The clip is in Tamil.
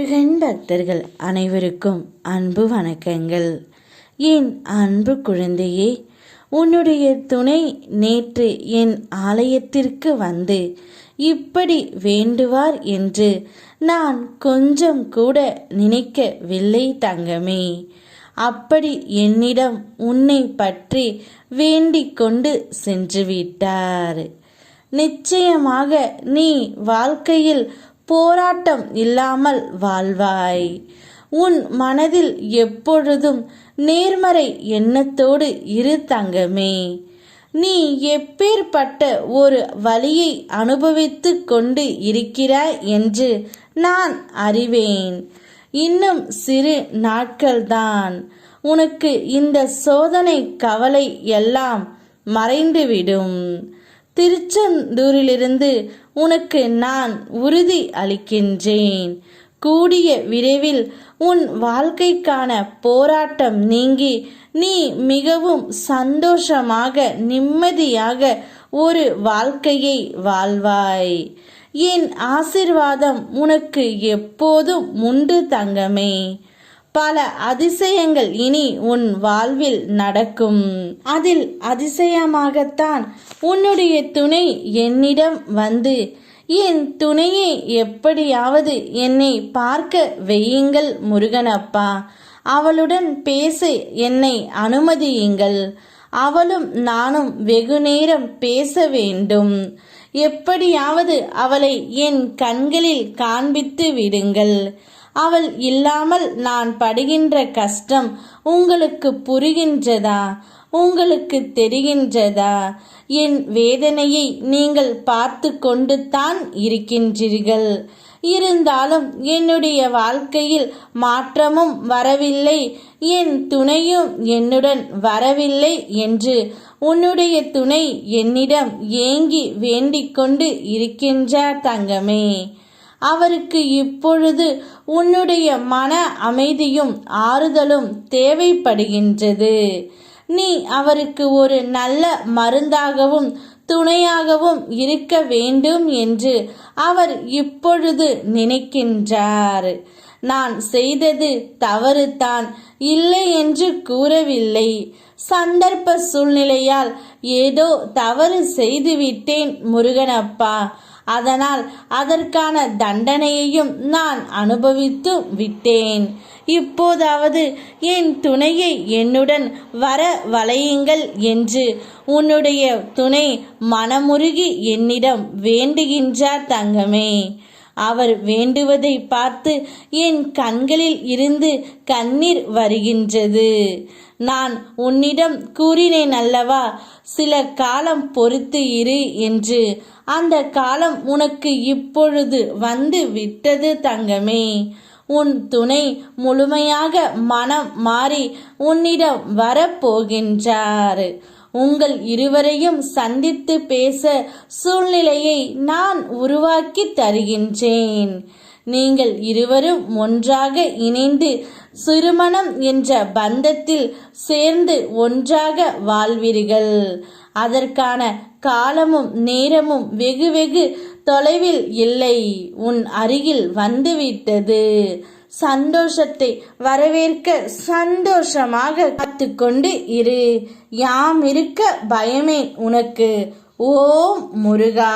முருகன் பக்தர்கள் அனைவருக்கும் அன்பு வணக்கங்கள். என் அன்பு குழந்தையே, உன்னுடைய துணை நேற்று என் ஆலயத்திற்கு வந்து இப்படி வேண்டுவார் என்று நான் கொஞ்சம் கூட நினைக்கவில்லை தங்கமே. அப்படி என்னிடம் உன்னை பற்றி வேண்டிக் கொண்டு சென்று விட்டார். நிச்சயமாக நீ வாழ்க்கையில் போராட்டம் இல்லாமல் வாழ்வாய். உன் மனதில் எப்பொழுதும் நேர்மறை எண்ணத்தோடு இரு தங்கமே. நீ எப்பேற்பட்ட ஒரு வலியை அனுபவித்து கொண்டு இருக்கிறாய் என்று நான் அறிவேன். இன்னும் சிறு நாட்கள்தான் உனக்கு இந்த சோதனை கவலை எல்லாம் மறைந்துவிடும். திருச்செந்தூரிலிருந்து உனக்கு நான் உறுதி அளிக்கின்றேன். கூடிய விரைவில் உன் வாழ்க்கைக்கான போராட்டம் நீங்கி நீ மிகவும் சந்தோஷமாக நிம்மதியாக ஒரு வாழ்க்கையை வாழ்வாய். என் ஆசீர்வாதம் உனக்கு எப்போதும் உண்டு தங்கமே. பல அதிசயங்கள் இனி உன் வாழ்வில் நடக்கும். அதில் அதிசயமாகத்தான் உன்னுடைய துணை என்னிடம் வந்து, என் துணையை எப்படியாவது என்னை பார்க்க வையுங்கள் முருகனப்பா, அவளுடன் பேச என்னை அனுமதியுங்கள், அவளும் நானும் வெகு நேரம் பேச வேண்டும், எப்படியாவது அவளை என் கண்களில் காண்பித்து விடுங்கள், அவள் இல்லாமல் நான் படுகின்ற கஷ்டம் உங்களுக்கு புரிகின்றதா, உங்களுக்கு தெரிகின்றதா? என் வேதனையை நீங்கள் பார்த்து கொண்டு தான் இருக்கின்றீர்கள். இருந்தாலும் என்னுடைய வாழ்க்கையில் மாற்றமும் வரவில்லை, என் துணையும் என்னுடன் வரவில்லை என்று உன்னுடைய துணை என்னிடம் ஏங்கி வேண்டிக் கொண்டு இருக்கின்றார் தங்கமே. அவருக்கு இப்பொழுது உன்னுடைய மன அமைதியும் ஆறுதலும் தேவைப்படுகின்றது. நீ அவருக்கு ஒரு நல்ல மருந்தாகவும் துணையாகவும் இருக்க வேண்டும் என்று அவர் இப்பொழுது நினைக்கின்றார். நான் செய்தது தவறு தான், இல்லை என்று கூறவில்லை. சந்தர்ப்ப சூழ்நிலையால் ஏதோ தவறு செய்துவிட்டேன் முருகனப்பா, அதனால் அதற்கான தண்டனையையும் நான் அனுபவித்து விட்டேன். இப்போதாவது என் துணையை என்னுடன் வர வளையுங்கள் என்று உன்னுடைய துணை மனமுருகி என்னிடம் வேண்டுகின்றார் தங்கமே. அவர் வேண்டுவதை பார்த்து என் கண்களில் இருந்து கண்ணீர் வருகின்றது. நான் உன்னிடம் கூறினேன் அல்லவா, சில காலம் பொறுத்து இரு என்று. அந்த காலம் உனக்கு இப்பொழுது வந்து விட்டது தங்கமே. உன் துணை முழுமையாக மனம் மாறி உன்னிடம் வரப்போகின்றார். உங்கள் இருவரையும் சந்தித்து பேச சூழ்நிலையை நான் உருவாக்கி தருகின்றேன். நீங்கள் இருவரும் ஒன்றாக இணைந்து திருமணம் என்ற பந்தத்தில் சேர்ந்து ஒன்றாக வாழ்வீர்கள். அதற்கான காலமும் நேரமும் வெகு வெகு தொலைவில் இல்லை, உன் அருகில் வந்துவிட்டது. சந்தோஷத்தை வரவேற்க சந்தோஷமாக காத்துக்கொண்டு இரு. யாம் இருக்க பயமே உனக்கு. ஓம் முருகா.